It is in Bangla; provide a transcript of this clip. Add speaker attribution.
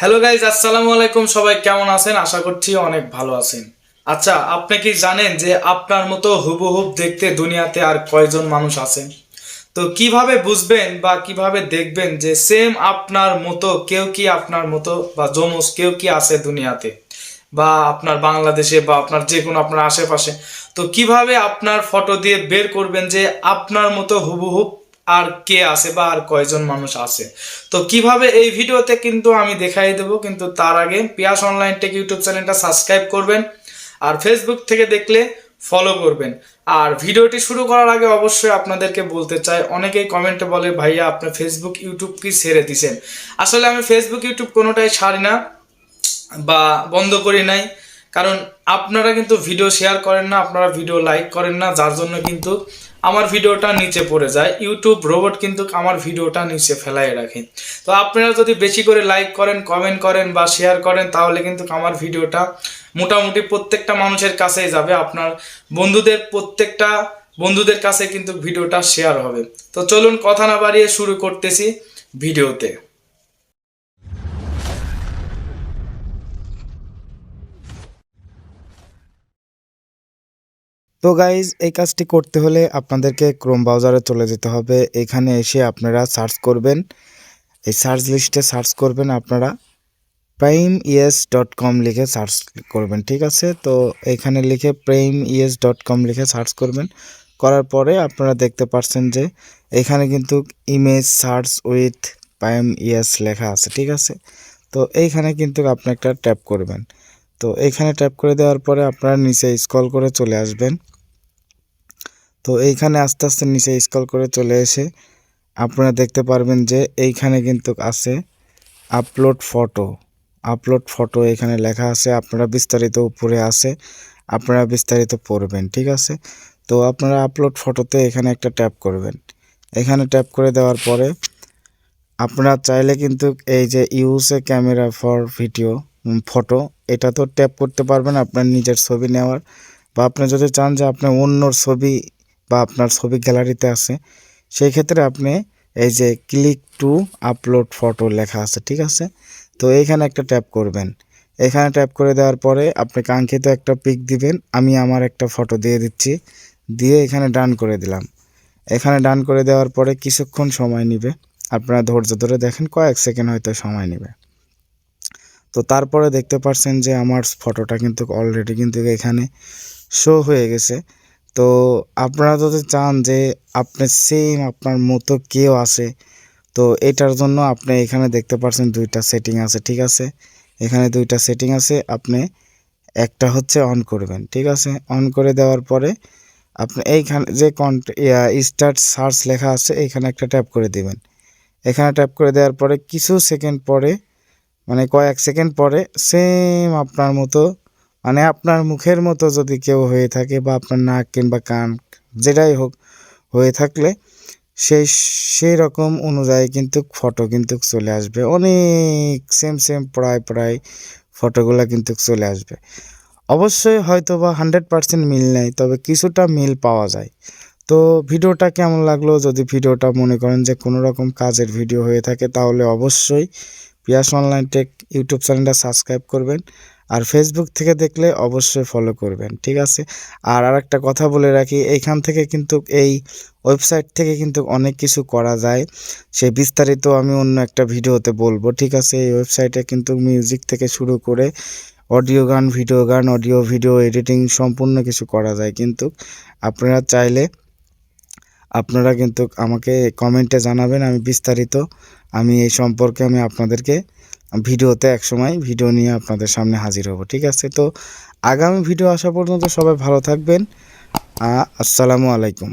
Speaker 1: হ্যালো গাইজ, আসসালামু আলাইকুম। সবাই কেমন আছেন? আশা করছি অনেক ভালো আছেন। আচ্ছা, আপনি কি জানেন যে আপনার মতো হুবহুব দেখতে দুনিয়াতে আর কয়জন মানুষ আছেন? তো কিভাবে বুঝবেন বা কিভাবে দেখবেন যে সেম আপনার মতো কেউ কি আপনার মতো বা জমজ কেউ কি আছে দুনিয়াতে, বা আপনার বাংলাদেশে বা আপনার যে কোনো আপনার আশেপাশে? তো কিভাবে আপনার ফটো দিয়ে বের করবেন যে আপনার মতো হুবহুব আর কে আছে বা আর কয়জন মানুষ আছে? তো কিভাবে এই ভিডিওতে কিন্তু আমি দেখাই দেবো, কিন্তু তার আগে পিয়াস অনলাইন টেক ইউটিউব চ্যানেলটা সাবস্ক্রাইব করবেন, আর ফেসবুক থেকে দেখলে ফলো করবেন। আর ভিডিওটি শুরু করার আগে অবশ্যই আপনাদেরকে বলতে চাই, অনেকেই কমেন্টে বলে ভাইয়া আপনি ফেসবুক ইউটিউব কি ছেড়ে দিছেন? আসলে আমি ফেসবুক ইউটিউব কোনোটাই ছাড়ি না বা বন্ধ করি নাই, কারণ আপনারা কিন্তু ভিডিও শেয়ার করেন না, আপনারা ভিডিও লাইক করেন না, যার জন্য কিন্তু আমার ভিডিওটা নিচে পড়ে যায়। ইউটিউব রোবট কিন্তু আমার ভিডিওটা নিচে ফেলাই রাখে। তো আপনারা যদি বেশি করে লাইক করেন, কমেন্ট করেন বা শেয়ার করেন, তাহলে কিন্তু আমার ভিডিওটা মোটামুটি প্রত্যেকটা মানুষের কাছেই যাবে। আপনার প্রত্যেকটা বন্ধুদের কাছে কিন্তু ভিডিওটা শেয়ার হবে। তো চলুন কথা না বাড়িয়ে শুরু করতেছি ভিডিওতে।
Speaker 2: তো গাইজ, এই কাজটি করতে হলে আপনাদেরকে ক্রোম ব্রাউজারে চলে যেতে হবে। এখানে এসে আপনারা সার্চ করবেন, এই সার্চ লিস্টে সার্চ করবেন আপনারা pimeyes.com লিখে সার্চ করবেন। ঠিক আছে, তো এখানে লিখে pimeyes.com লিখে সার্চ করবেন। করার পরে আপনারা দেখতে পাচ্ছেন যে এখানে কিন্তু ইমেজ সার্চ উইথ pimeyes লেখা আছে। ঠিক আছে, তো এইখানে কিন্তু আপনি একটা ট্যাপ করবেন। তো এইখানে ট্যাপ করে দেওয়ার পরে আপনারা নিচে স্ক্রল করে চলে আসবেন। তো এইখানে আস্তে আস্তে নিচে স্ক্রল করে চলে এসে আপনারা দেখতে পারবেন যে এইখানে কিন্তু আছে আপলোড ফটো এখানে লেখা আছে। আপনারা বিস্তারিত উপরে আছে, আপনারা বিস্তারিত পড়বেন। ঠিক আছে, তো আপনারা আপলোড ফটোতে এখানে একটা ট্যাপ করবেন। এখানে ট্যাপ করে দেওয়ার পরে আপনারা চাইলে কিন্তু এই যে use a camera for video photo, এটা তো ট্যাপ করতে পারবেন আপনার নিজের ছবি নেওয়ার, বা আপনি যদি চান যে আপনার অন্যর ছবি বা আপনার ছবি গ্যালারিতে আছে, সেই ক্ষেত্রে আপনি এই যে ক্লিক টু আপলোড ফটো লেখা আছে। ঠিক আছে, তো এইখানে একটা ট্যাপ করবেন। এখানে ট্যাপ করে দেওয়ার পরে আপনি কাঙ্ক্ষিত একটা পিক দিবেন। আমি আমার একটা ফটো দিয়ে দিচ্ছি, দিয়ে এখানে ডান করে দিলাম। এখানে ডান করে দেওয়ার পরে কিছুক্ষণ সময় নেবে, আপনারা ধৈর্য ধরে দেখেন, কয়েক সেকেন্ড হয়তো সময় নেবে। তো তারপরে দেখতে পাচ্ছেন যে আমার ফটোটা কিন্তু অলরেডি কিন্তু এখানে শো হয়ে গেছে। তো আপনারা যদি চান যে আপনি সেম আপনার মতো কেউ আছে, তো এটার জন্য আপনি এখানে দেখতে পাচ্ছেন দুইটা সেটিং আছে। ঠিক আছে, এখানে দুইটা সেটিং আছে, আপনি একটা হচ্ছে অন করবেন। ঠিক আছে, অন করে দেওয়ার পরে আপনি এইখানে যে স্টার্ট সার্চ লেখা আছে এইখানে একটা ট্যাপ করে দিবেন। এখানে ট্যাপ করে দেওয়ার পরে কিছু সেকেন্ড পরে, মানে কয়েক সেকেন্ড পরে সেম আপনার মতো, মানে আপনার মুখের মতো যদি কেউ হয়ে থাকে বা আপনার নাক কিংবা কান যেটাই হোক হয়ে থাকলে সেই সেই রকম অনুযায়ী কিন্তু ফটো কিন্তু চলে আসবে। অনেক সেম সেম প্রায় প্রায় ফটোগুলো কিন্তু চলে আসবে। অবশ্যই হয়তো বা 100% মিল নেই, তবে কিছুটা মিল পাওয়া যায়। তো ভিডিওটা কেমন লাগলো? যদি ভিডিওটা মনে করেন যে কোনো রকম কাজের ভিডিও হয়ে থাকে, তাহলে অবশ্যই পিয়াস অনলাইন টেক ইউটিউব চ্যানেলটা সাবস্ক্রাইব করবেন, আর ফেসবুক থেকে দেখলে অবশ্যই ফলো করবেন। ঠিক আছে, আর আরেকটা কথা বলে রাখি, এইখান থেকে কিন্তু এই ওয়েবসাইট থেকে কিন্তু অনেক কিছু করা যায়, সে বিস্তারিত আমি অন্য একটা ভিডিওতে বলবো। ঠিক আছে, এই ওয়েবসাইটে কিন্তু মিউজিক থেকে শুরু করে অডিও গান, ভিডিও গান, অডিও ভিডিও এডিটিং সম্পূর্ণ কিছু করা যায়। কিন্তু আপনারা চাইলে আপনারা কিন্তু আমাকে কমেন্টে জানাবেন, আমি বিস্তারিত আমি এই সম্পর্কে আমি আপনাদেরকে ভিডিওতে একসময় ভিডিও নিয়ে আপনাদের সামনে হাজির হব। ঠিক আছে, তো আগামী ভিডিও আসা পর্যন্ত সবাই ভালো থাকবেন। আসসালামু আলাইকুম।